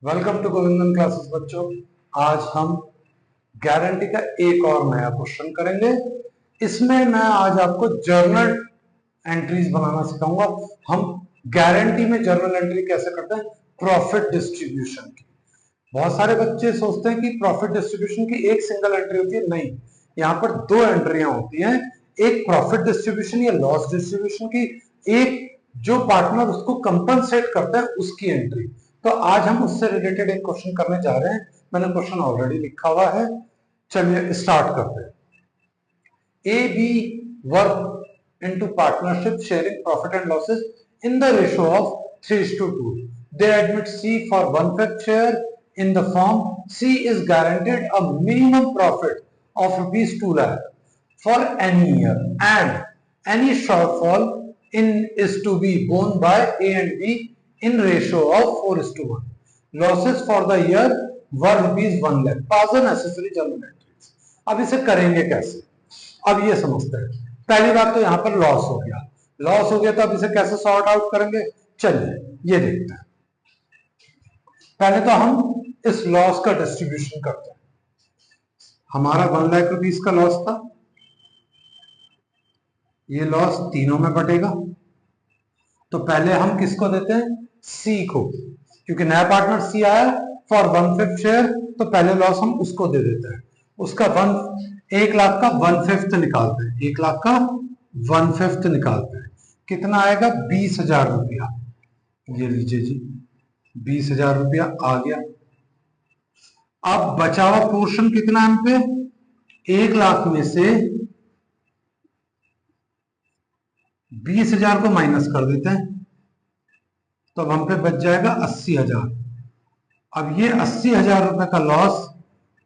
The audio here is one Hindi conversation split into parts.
वेलकम टू गोविंदन क्लासेस बच्चों। आज हम गारंटी का एक और नया क्वेश्चन करेंगे। इसमें मैं आज आपको जर्नल एंट्रीज बनाना सिखाऊंगा। हम गारंटी में जर्नल एंट्री कैसे करते हैं, प्रॉफिट डिस्ट्रीब्यूशन की। बहुत सारे बच्चे सोचते हैं कि प्रॉफिट डिस्ट्रीब्यूशन की एक सिंगल एंट्री होती है। नहीं, यहाँ पर दो एंट्रियां होती हैं। एक प्रॉफिट डिस्ट्रीब्यूशन या लॉस डिस्ट्रीब्यूशन की, एक जो पार्टनर उसको कंपनसेट करता है उसकी एंट्री। तो आज हम उससे रिलेटेड एक क्वेश्चन करने जा रहे हैं। मैंने क्वेश्चन ऑलरेडी लिखा हुआ है, चलिए स्टार्ट करते हैं। A, B work into partnership sharing profit and losses in the ratio of 3:2. They admit C for 1/5 share in the firm. C is guaranteed a minimum profit of rupees 2 lakh for any year, and any shortfall in is to be borne by A and B in ratio of 4:1. Losses for the year were rupees 1 lakh. Pass the necessary journal entries. अब इसे करेंगे कैसे, अब ये समझते हैं। पहली बात तो यहां पर लॉस हो गया। लॉस हो गया तो अब इसे कैसे सॉर्ट आउट करेंगे, चलिए ये देखते हैं। पहले तो हम इस लॉस का डिस्ट्रीब्यूशन करते हैं। हमारा 1 लाख रुपीस का लॉस था, ये लॉस तीनों में बटेगा। तो पहले हम किसको देते हैं, सी को, क्योंकि नया पार्टनर सी आया फॉर 1/5 शेयर, तो पहले लॉस हम उसको दे देते हैं। उसका 1 लाख का 1/5 निकालते हैं, 1 लाख का 1/5 निकालते हैं। कितना आएगा, 20,000 रुपया। ये लीजिए जी, 20,000 रुपया आ गया। अब बचा हुआ पोर्शन कितना है हम पे, 1 लाख में से 20,000 को माइनस कर देते हैं, तो अब हम पे बच जाएगा 80,000। अब ये 80,000 रुपए का लॉस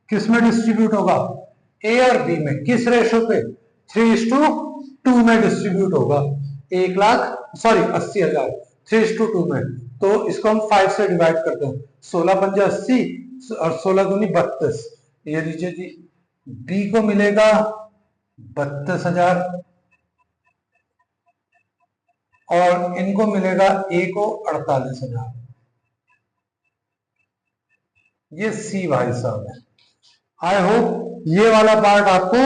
किस में डिस्ट्रीब्यूट होगा, ए और बी में। किस रेशो पे, 3:2 में डिस्ट्रीब्यूट होगा। 1 लाख सॉरी 80,000 3:2 में। तो इसको हम 5 से डिवाइड करते हैं, 16 पंजा 80 और 16 दूनी 32। ये लीजिए जी, बी को मिलेगा 32,000 और इनको मिलेगा ए को 48,000। ये सी भाई साहब है। आई होप ये वाला पार्ट आपको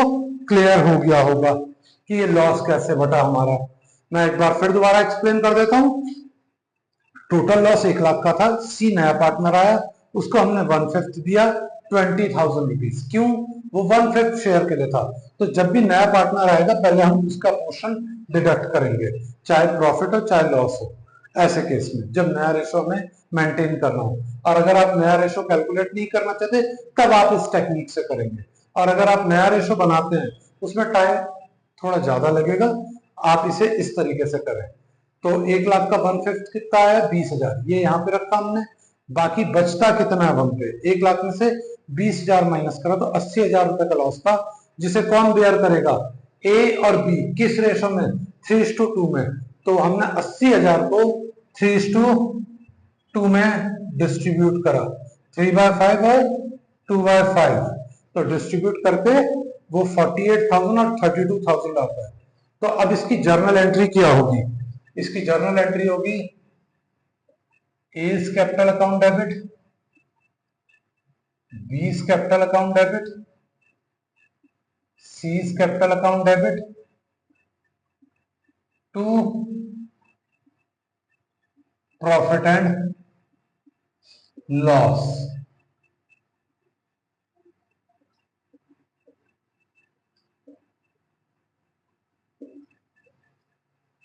क्लियर हो गया होगा कि ये लॉस कैसे बटा हमारा। मैं एक बार फिर दोबारा एक्सप्लेन कर देता हूं। टोटल लॉस 1 लाख का था, सी नया पार्टनर आया, उसको हमने 1/5 दिया 20,000 रुपीज। क्यों, वो 1/5 शेयर के लिए था। तो जब भी नया पार्टनर आएगा पहले हम उसका पोर्शन डिडक्ट करेंगे, चाहे प्रॉफिट हो चाहे लॉस हो। ऐसे केस में जब नया रेशो में मेंटेन करना हो, और अगर आप नया रेशो कैलकुलेट नहीं करना चाहते तब आप इस टेक्निक से करेंगे। और अगर आप नया रेशो बनाते हैं उसमें टाइम थोड़ा ज्यादा लगेगा, आप इसे इस तरीके से करें। तो 1 लाख का 1/5 कितना आया, 20,000, ये यहाँ पे रखा हमने। बाकी बचता कितना है हम पे, 1 लाख में से 20,000 माइनस करा तो 80,000 रुपए का लॉस था, जिसे कौन बेयर करेगा, ए और बी। किस रेशो में, 3:2 में। तो हमने 80,000 को 3:2 में डिस्ट्रीब्यूट करा, 3/5 और 2/5। तो डिस्ट्रीब्यूट करके वो 48,000 और 32,000 आता है। तो अब इसकी जर्नल एंट्री क्या होगी, इसकी जर्नल एंट्री होगी, A's capital account debit, B's capital account debit, C's capital account debit to profit and loss.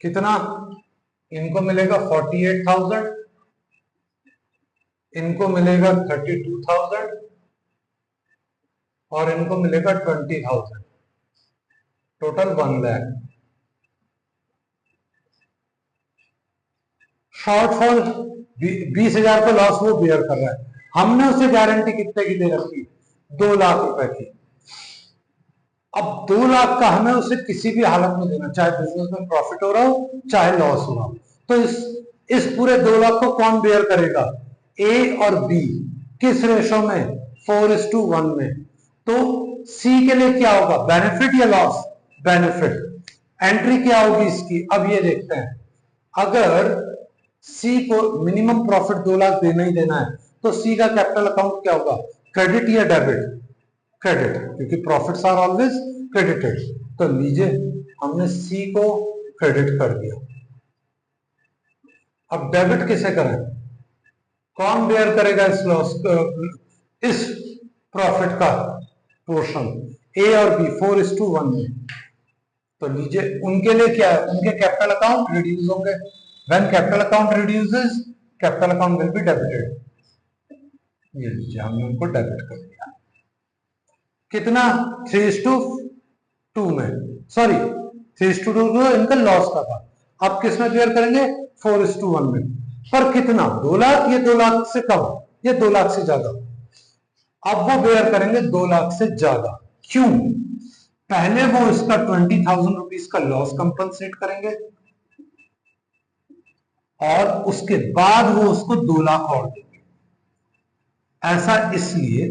कितना, इनको मिलेगा 48,000, इनको मिलेगा 32,000 और इनको मिलेगा 20,000, टोटल 1 लाख। शॉर्टफॉल 20,000 का लॉस वो बेयर कर रहा है, हमने उसे गारंटी कितने की दे रखी, 2 लाख रुपए की। अब 2 लाख का हमें उसे किसी भी हालत में देना, चाहे बिजनेस में प्रॉफिट हो रहा हो चाहे लॉस हो रहा हो। तो इस पूरे 2 लाख को कौन बेयर करेगा, ए और बी। किस रेशो में, 4:1 में। तो सी के लिए क्या होगा, बेनिफिट या लॉस, बेनिफिट। एंट्री क्या होगी इसकी, अब ये देखते हैं। अगर सी को मिनिमम प्रॉफिट 2 लाख देना ही देना है तो सी का कैपिटल अकाउंट क्या होगा, क्रेडिट या डेबिट, क्रेडिट, क्योंकि प्रॉफिट्स आर ऑलवेज क्रेडिटेड। तो लीजिए हमने सी को क्रेडिट कर दिया। अब डेबिट किसे करें, कौन बेयर करेगा इस लॉस, इस प्रॉफिट का पोर्शन, ए और बी 4:1 में। तो लीजिए उनके लिए क्या है, उनके कैपिटल अकाउंट रिड्यूस होंगे। When capital account reduces capital account will be debited. ये लीजिए हमने उनको डेबिट कर दिया। कितना, 3:2 में, सॉरी 3:2 तो इनका लॉस का था। अब किस में बेयर करेंगे, 4:1 में। पर कितना, 2 लाख, ये 2 लाख से कम, ये 2 लाख से ज्यादा। अब वो बेयर करेंगे 2 लाख से ज्यादा। क्यों, पहले वो इसका 20,000 रुपीज का लॉस कंपनसेट करेंगे और उसके बाद वो उसको 2 लाख और देंगे। ऐसा इसलिए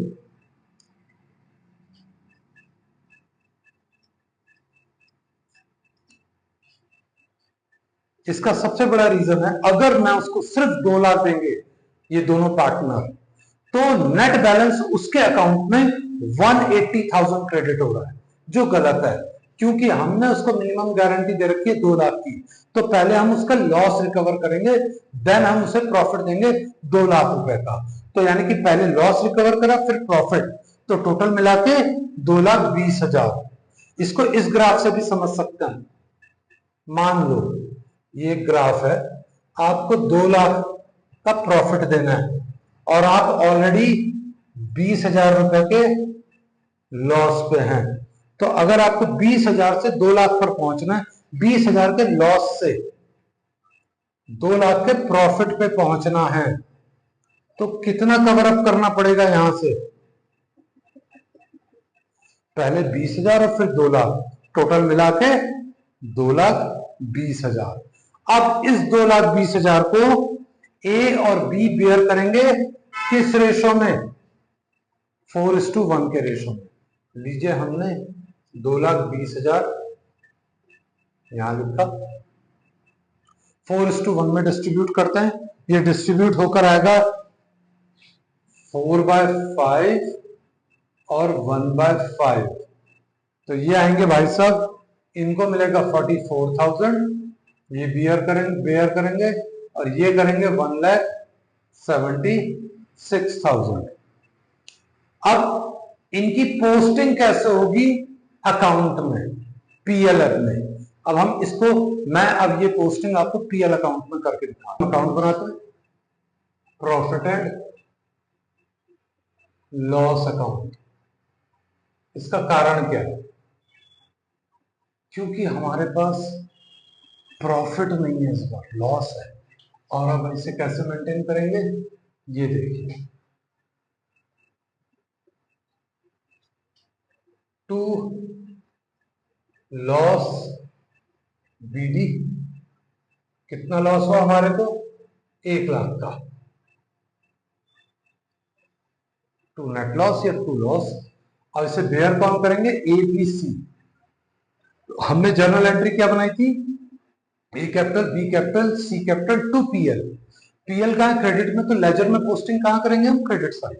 इसका सबसे बड़ा रीजन है, अगर मैं उसको सिर्फ 2 लाख देंगे ये दोनों पार्टनर, तो नेट बैलेंस उसके अकाउंट में 180,000 क्रेडिट हो रहा है, जो गलत है। क्योंकि हमने उसको मिनिमम गारंटी दे रखी है 2 लाख की, तो पहले हम उसका लॉस रिकवर करेंगे, देन हम उसे प्रॉफिट देंगे 2 लाख रुपए का। तो यानी कि पहले लॉस रिकवर करा फिर प्रॉफिट, तो टोटल मिला के 2,20,000। इसको इस ग्राफ से भी समझ सकते हैं। मान लो ये ग्राफ है, आपको 2 लाख का प्रॉफिट देना है और आप ऑलरेडी 20,000 रुपए के लॉस पे हैं। तो अगर आपको 20,000 से 2 लाख पर पहुंचना है, 20,000 के लॉस से 2 लाख के प्रॉफिट पे पहुंचना है, तो कितना कवर अप करना पड़ेगा यहां से, पहले 20,000 और फिर 2 लाख, टोटल मिला के 2,20,000। अब इस 2,20,000 को ए और बी बेयर करेंगे किस रेशो में, 4:1 के रेशो में। लीजिए हमने 2,20,000 यहां लिखा, 4:1 में डिस्ट्रीब्यूट करते हैं। ये डिस्ट्रीब्यूट होकर आएगा 4/5 और 1/5। तो ये आएंगे भाई साहब, इनको मिलेगा 44,000, ये बेयर करेंगे और ये करेंगे 1,76,000। अब इनकी पोस्टिंग कैसे होगी, अकाउंट में, पीएलएफ में। अब हम इसको, मैं अब ये पोस्टिंग आपको पीएल अकाउंट में करके दिखाऊंगा। अकाउंट बनाते हैं प्रॉफिट एंड लॉस अकाउंट। इसका कारण क्या है, क्योंकि हमारे पास प्रॉफिट नहीं है, इस बार लॉस है। और अब इसे कैसे मेंटेन करेंगे, ये देखिए, टू लॉस बीडी, कितना लॉस हुआ हमारे को, 1 लाख का। टू नेट लॉस या टू लॉस, और इसे बेयर कौन करेंगे, ए बी सी। हमने जर्नल एंट्री क्या बनाई थी, A capital, B capital, C capital to PL. PL का है क्रेडिट में, तो लेजर में पोस्टिंग कहां करेंगे हम, क्रेडिट साइड,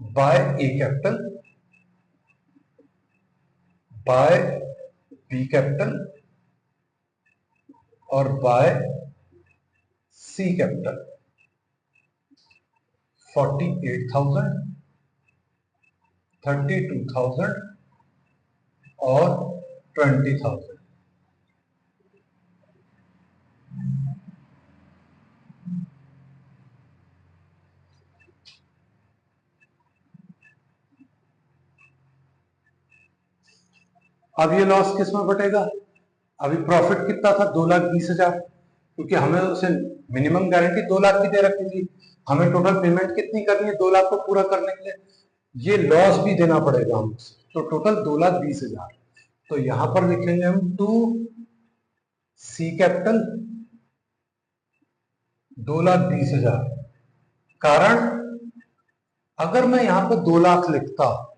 बाय ए कैपिटल, बाय बी कैपिटल और बाय सी कैपिटल। 48,000, 32,000 और 20,000। अब ये लॉस किस में बटेगा, अभी प्रॉफिट कितना था, 2,20,000, क्योंकि हमें उसे मिनिमम गारंटी 2 लाख की दे रखी थी। हमें टोटल पेमेंट कितनी करनी है 2 लाख को पूरा करने के लिए, ये लॉस भी देना पड़ेगा हमसे, तो टोटल 2,20,000। तो यहां पर लिखेंगे हम टू सी कैपिटल 2,20,000। कारण, अगर मैं यहां पर 2 लाख लिखता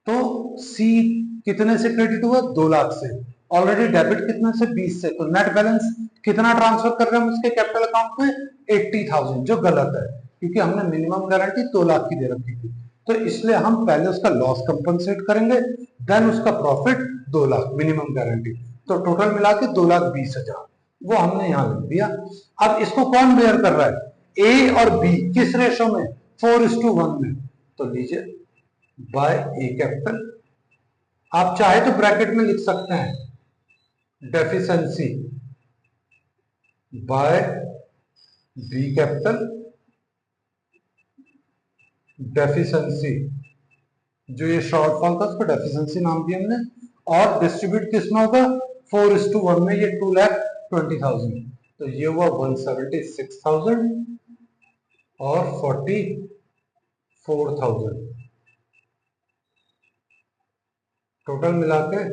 तो सी कितने से क्रेडिट हुआ, 2 लाख से, ऑलरेडी डेबिट कितने से, 20 से, तो नेट बैलेंस कितना ट्रांसफर कर रहे हैं हम उसके कैपिटल अकाउंट में? 80,000, जो गलत है क्योंकि हमने मिनिमम गारंटी 2 लाख की दे रखी थी। तो इसलिए हम पहले उसका लॉस कंपनसेट करेंगे, देन उसका प्रॉफिट 2 लाख मिनिमम गारंटी, तो टोटल मिला के 2,20,000 वो हमने यहाँ लिख दिया। अब इसको कौन बेयर कर रहा है? ए और बी किस रेशो में? 4:1 में। तो लीजिए बाय ए कैपिटल, आप चाहे तो ब्रैकेट में लिख सकते हैं deficiency by B capital, deficiency जो ये शॉर्टफॉल था उसको डेफिशिएंसी नाम दिया हमने, और डिस्ट्रीब्यूट किस में होगा? 4:1 में, ये 2,20,000, तो ये हुआ 176,000 और 44,000 टोटल मिला के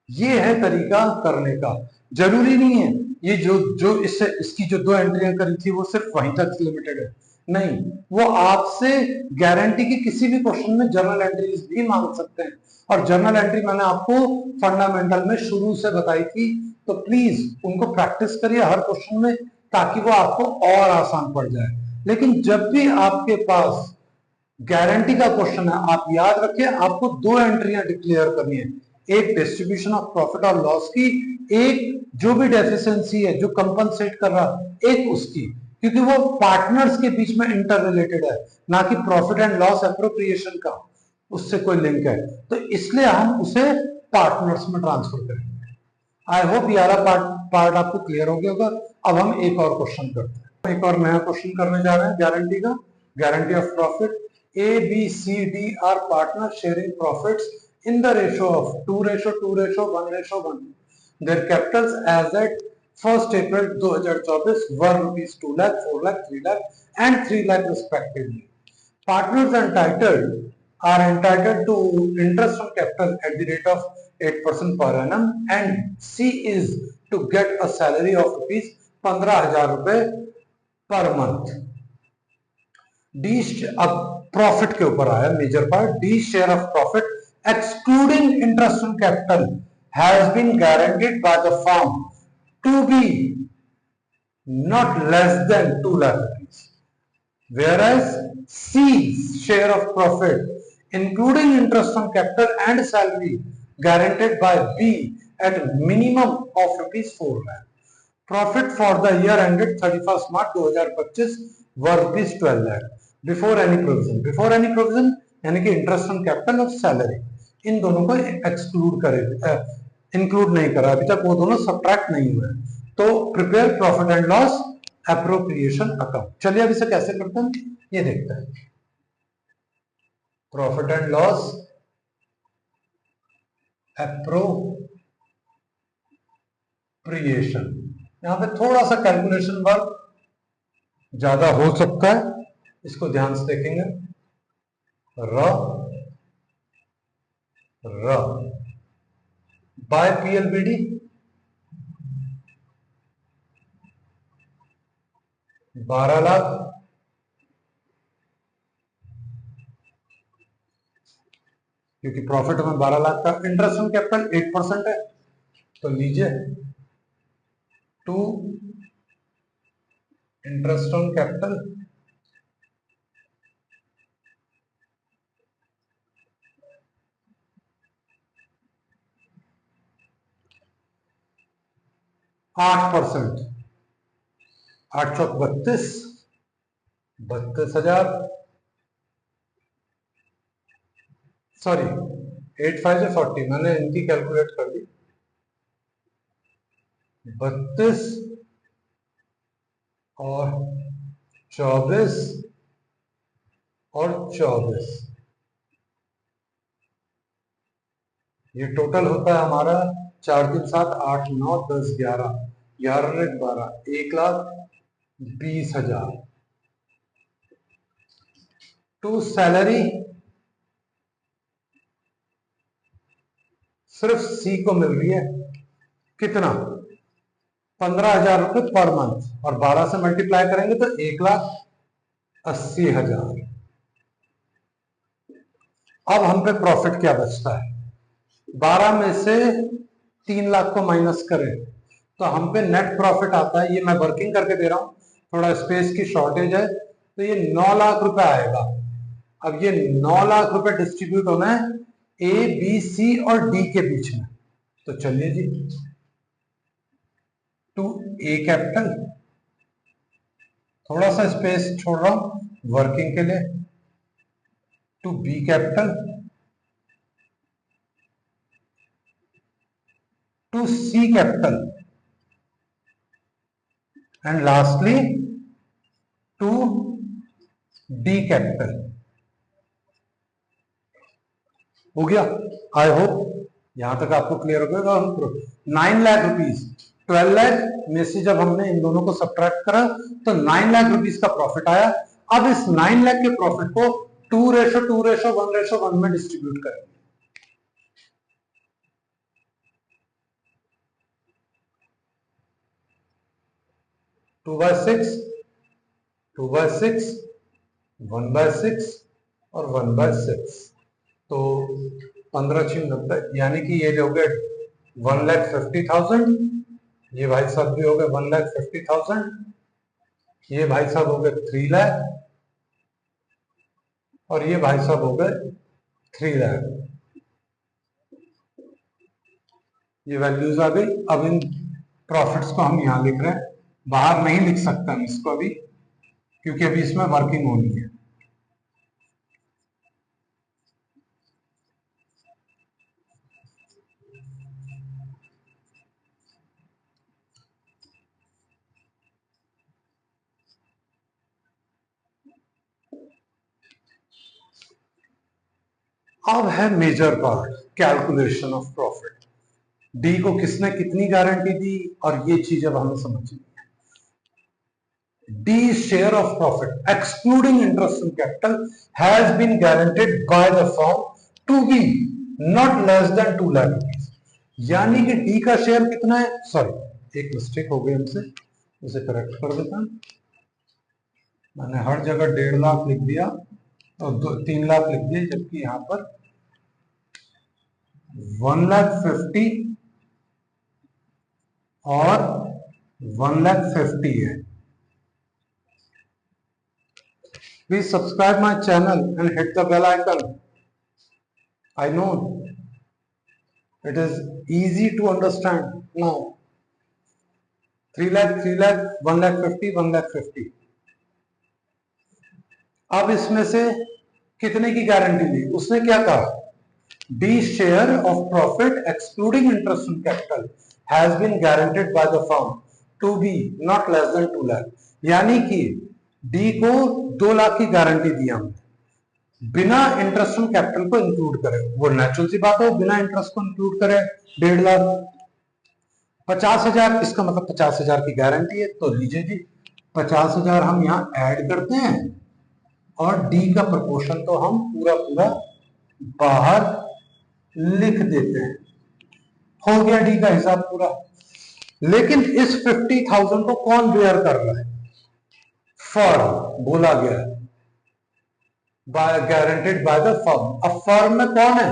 ये है तरीका करने का। जरूरी नहीं है ये जो इससे इसकी जो 2 एंट्रियां करी थी वो सिर्फ वहीं तक लिमिटेड है, नहीं, वो आपसे गारंटी के किसी भी क्वेश्चन में जर्नल एंट्रीज भी मांग सकते हैं, और जर्नल एंट्री मैंने आपको फंडामेंटल में शुरू से बताई थी, तो प्लीज उनको प्रैक्टिस करिए हर क्वेश्चन में, ताकि वो आपको और आसान पड़ जाए। लेकिन जब भी आपके पास गारंटी का क्वेश्चन है, आप याद रखिए आपको 2 एंट्रियां डिक्लेयर करनी है, एक डिस्ट्रीब्यूशन ऑफ प्रॉफिट और लॉस की, एक जो भी डेफिशिएंसी है जो कंपनसेट कर रहा एक उसकी, क्योंकि वो पार्टनर्स के बीच में इंटर रिलेटेड है, ना कि प्रॉफिट एंड लॉस एप्रोप्रिएशन का उससे कोई लिंक है, तो इसलिए हम उसे पार्टनर्स में ट्रांसफर करेंगे। आई होप ये वाला पार्ट आपको क्लियर हो गया होगा। अब हम एक और क्वेश्चन करते हैं, एक और नया क्वेश्चन करने जा रहे हैं गारंटी का, guarantee of profit. A, B, C, D are partners sharing profits in the ratio of 2:1:1. Their capitals as at 1st April 2024 were rupees 2 lakh, 4 lakh, 3 lakh and 3 lakh respectively. Partners are entitled to interest on capital at the rate of 8% per annum, and C is to get a salary of rupees 15,000 रुपए per month. डी अब प्रॉफिट के ऊपर आया major part, D share of profit excluding interest on capital has been guaranteed by the firm to be not less than 2 lakh rupees, whereas C's share of profit including interest on capital and salary guaranteed by B at minimum of rupees 4 lakh. Profit for the year ended 31st March 2025 were rupees 12 lakh before any provision. Before any provision यानी कि इंटरेस्ट ऑन कैपिटल और सैलरी, इन दोनों को एक्सक्लूड करे, इंक्लूड नहीं करा अभी तक, वो दोनों सब्ट्रैक्ट नहीं हुए, तो prepare profit and loss appropriation account. चलिए अब इसे कैसे करते हैं ये देखते हैं। प्रॉफिट एंड लॉस एप्रोप्रिएशन, यहां पे थोड़ा सा कैलकुलेशन वर्क ज्यादा हो सकता है, इसको ध्यान से देखेंगे। र बाय पीएलबीडी 12 लाख, क्योंकि प्रॉफिट में 12 लाख का, इंटरेस्ट ऑन कैपिटल 8% है, तो लीजिए टू इंटरेस्ट ऑन कैपिटल %8, 8 चौक 32, 32,000, सॉरी 8 5 से 40, मैंने इनकी कैलकुलेट कर दी, 32 और 24 और 24, ये टोटल होता है हमारा 4 3 7 8 9 10 11 11 12 1,20,000 टू सैलरी सिर्फ सी को मिल रही है कितना? 15,000 रुपए पर मंथ, और 12 से मल्टीप्लाई करेंगे तो 1 लाख, 80,000। अब हम पे प्रॉफिट क्या बचता है, 12 में से 3 लाख को माइनस करें तो हम पे नेट प्रॉफिट आता है, ये मैं वर्किंग करके दे रहा हूं, थोड़ा स्पेस की शॉर्टेज है, तो ये 9 लाख रुपए आएगा। अब ये 9 लाख रुपए डिस्ट्रीब्यूट होना है ए बी सी और डी के बीच में, तो चलिए जी, टू ए कैपिटल, थोड़ा सा स्पेस छोड़ रहा हूं वर्किंग के लिए, to B capital, to C capital, and lastly to D capital. हो गया, आई होप यहां तक आपको क्लियर हो गया। 9 लाख रुपीज, 12 लाख में से जब हमने इन दोनों को सब्ट्रैक्ट करा तो 9 लाख रुपीज का प्रॉफिट आया। अब इस 9 लाख के प्रॉफिट को 2:1 में डिस्ट्रीब्यूट करें। टू बाय सिक्स, 1/6 और 1/6, तो 15×90, यानी कि ये हो गए 1,50,000, ये भाई साहब भी हो गए 1,50,000, ये भाई साहब हो गए 3 लाख, और ये भाई साहब हो गए 3 लाख। ये वैल्यूज आ गई। अब इन प्रॉफिट्स को हम यहां लिख रहे हैं, बाहर नहीं लिख सकते हम इसको अभी, क्योंकि अभी इसमें वर्किंग होनी है। अब है major part, calculation of profit. D को किसने कितनी गारंटी दी, और ये चीज अब हमें समझनी है। D share of profit excluding interest in capital has been guaranteed by the firm to be not less than 2 lakh rupees, यानी कि डी का शेयर कितना है, सॉरी एक मिस्टेक हो गई हमसे, उसे करेक्ट कर देता हूं। मैंने हर जगह 1.5 लाख लिख दिया और 3 लाख लिख दिए, जबकि यहां पर 1,50,000 और 1,50,000 है। Please subscribe my channel and hit the bell icon. I know it is easy to understand now. 3 lakh, 3 lakh, 1,50,000, 1,50,000। अब इसमें से कितने की गारंटी दी, उसने क्या कहा, D share of profit excluding interest in capital has been guaranteed by the firm to be not less than 2 lakh, यानी कि डी को 2 लाख की गारंटी दी हमने, बिना इंटरेस्ट ऑन कैपिटल को इंक्लूड करें। वो नेचुरल सी बात है, बिना इंटरेस्ट को इंक्लूड करें 1.5 लाख। 50,000, इसका मतलब 50,000 की गारंटी है, तो लीजिए जी 50,000 हम यहां ऐड करते हैं, और डी का प्रपोर्शन तो हम पूरा पूरा बाहर लिख देते हैं। हो गया डी का हिसाब पूरा। लेकिन इस 50,000 को कौन बेयर कर रहा है, फर्म, बोला गया गारंटेड बाय द फर्म। अब फर्म में कौन है,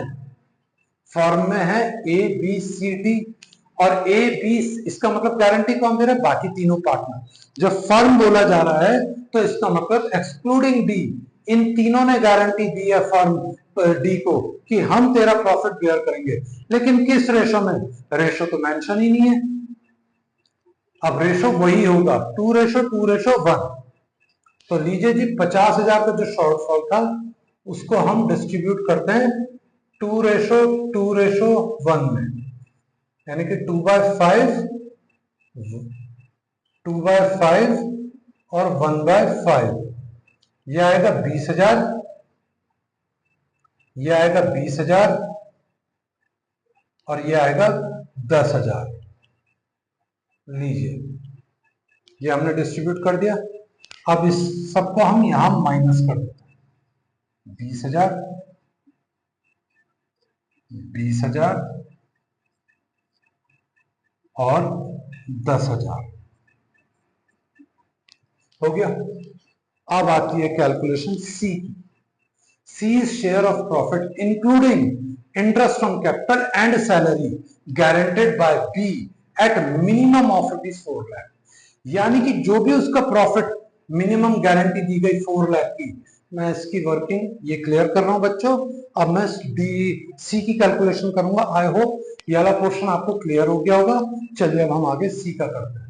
फर्म में है ए बी सी डी, और ए बी, इसका मतलब गारंटी कौन दे रहा है, बाकी तीनों पार्टनर। जब फर्म बोला जा रहा है तो इसका मतलब एक्सक्लूडिंग डी, इन तीनों ने गारंटी दी है फर्म डी को कि हम तेरा प्रॉफिट बेयर करेंगे, लेकिन किस रेशो में, रेशो तो मेंशन ही नहीं है। अब रेशो वही होगा 2:1। तो लीजिए जी 50,000 का जो शॉर्टफॉल था उसको हम डिस्ट्रीब्यूट करते हैं 2:1 में, यानी कि 2/5, 2/5 और 1/5। यह आएगा 20,000, यह आएगा 20,000, और यह आएगा 10,000। लीजिए ये हमने डिस्ट्रीब्यूट कर दिया। अब इस सबको हम यहां माइनस कर देते हैं, 20,000, 20,000 और 10,000 हो गया। अब आती है कैलकुलेशन सी की। C is share of profit including interest on capital and salary guaranteed by B at minimum of ₹4 lakh. यानी कि जो भी उसका प्रॉफिट मिनिमम गारंटी दी गई 4 लाख की, मैं इसकी वर्किंग ये क्लियर कर रहा हूं बच्चों। अब मैं डी सी की कैलकुलेशन करूंगा। आई होप ये वाला पोर्शन आपको क्लियर हो गया होगा। चलिए अब हम आगे सी का करते हैं।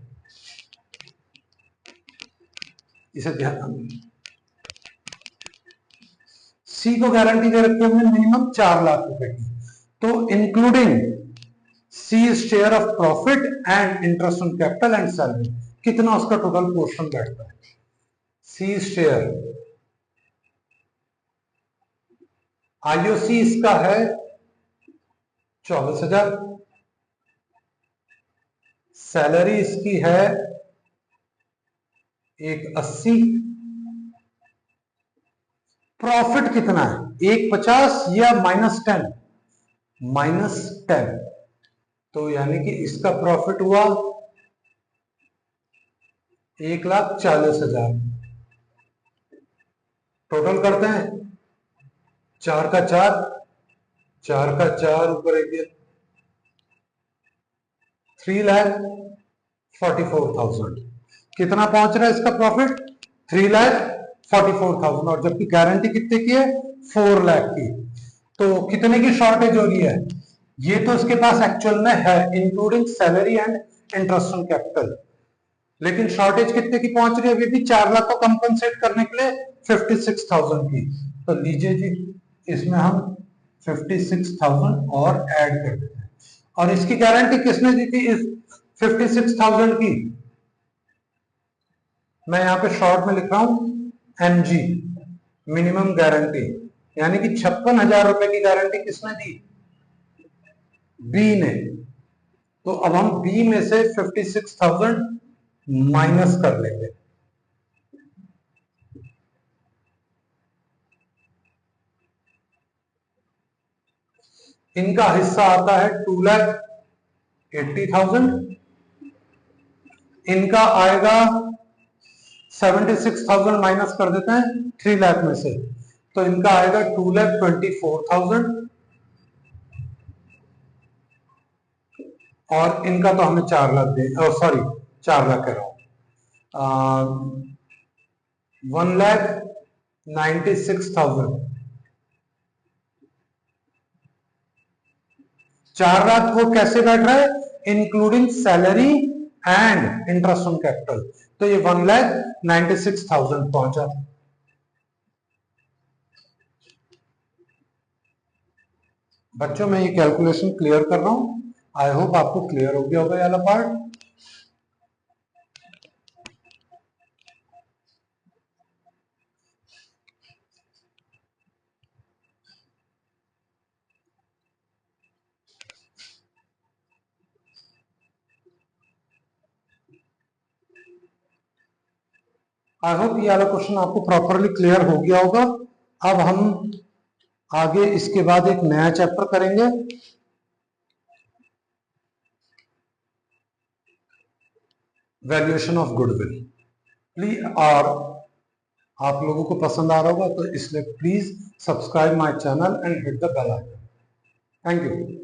इसे ध्यान, सी को गारंटी दे रखी है हमने मिनिमम 4 लाख रुपए की। तो including C share of profit and interest on capital and salary, कितना उसका टोटल पोर्शन बैठता है। सी शेयर आईओसी इसका है 24,000, सैलरी इसकी है 180, प्रॉफिट कितना है 150 या -10, -10, तो यानी कि इसका प्रॉफिट हुआ 1,40,000। टोटल करते हैं 4 का 4, 4 का 4 ऊपर 1 3,44,000। कितना पहुंच रहा है इसका प्रॉफिट 3,44,000, और जबकि गारंटी कितने की है 4 लाख की। तो कितने की शॉर्टेज हो रही है, ये तो इसके पास एक्चुअल में है including salary and interest on capital, लेकिन शॉर्टेज कितने की पहुंच रही है अभी भी 4 लाख को कंपनसेट करने के लिए 56,000 की। तो लीजिए जी, इसमें हम 56,000 और ऐड कर देते हैं। और इसकी गारंटी किसने दी थी इस 56,000 की, मैं यहां पे शॉर्ट में लिख रहा हूं एमजी, मिनिमम गारंटी, यानी कि 56,000 रुपए की गारंटी किसने दी, बी ने। तो अब हम बी में से 56,000 माइनस कर लेंगे। इनका हिस्सा आता है 2,80,000, इनका आएगा 76,000 माइनस कर देते हैं 3 लाख में से, तो इनका आएगा 2,24,000, और इनका तो हमें 4 लाख दे, सॉरी 4 लाख कह रहा हूं, 1,96,000। 4 लाख वो कैसे बैठ रहा है, including salary and interest on capital, तो ये 1,96,000 पहुंचा। बच्चों मैं ये कैलकुलेशन क्लियर कर रहा हूं, आई होप आपको क्लियर हो गया होगा ये वाला पार्ट। आई होप ये वाला क्वेश्चन आपको प्रॉपरली क्लियर हो गया होगा। अब हम आगे इसके बाद एक नया चैप्टर करेंगे, वैल्यूएशन ऑफ गुडविल। प्लीज, और आप लोगों को पसंद आ रहा होगा तो इसलिए please subscribe my channel and hit the bell icon. Thank you.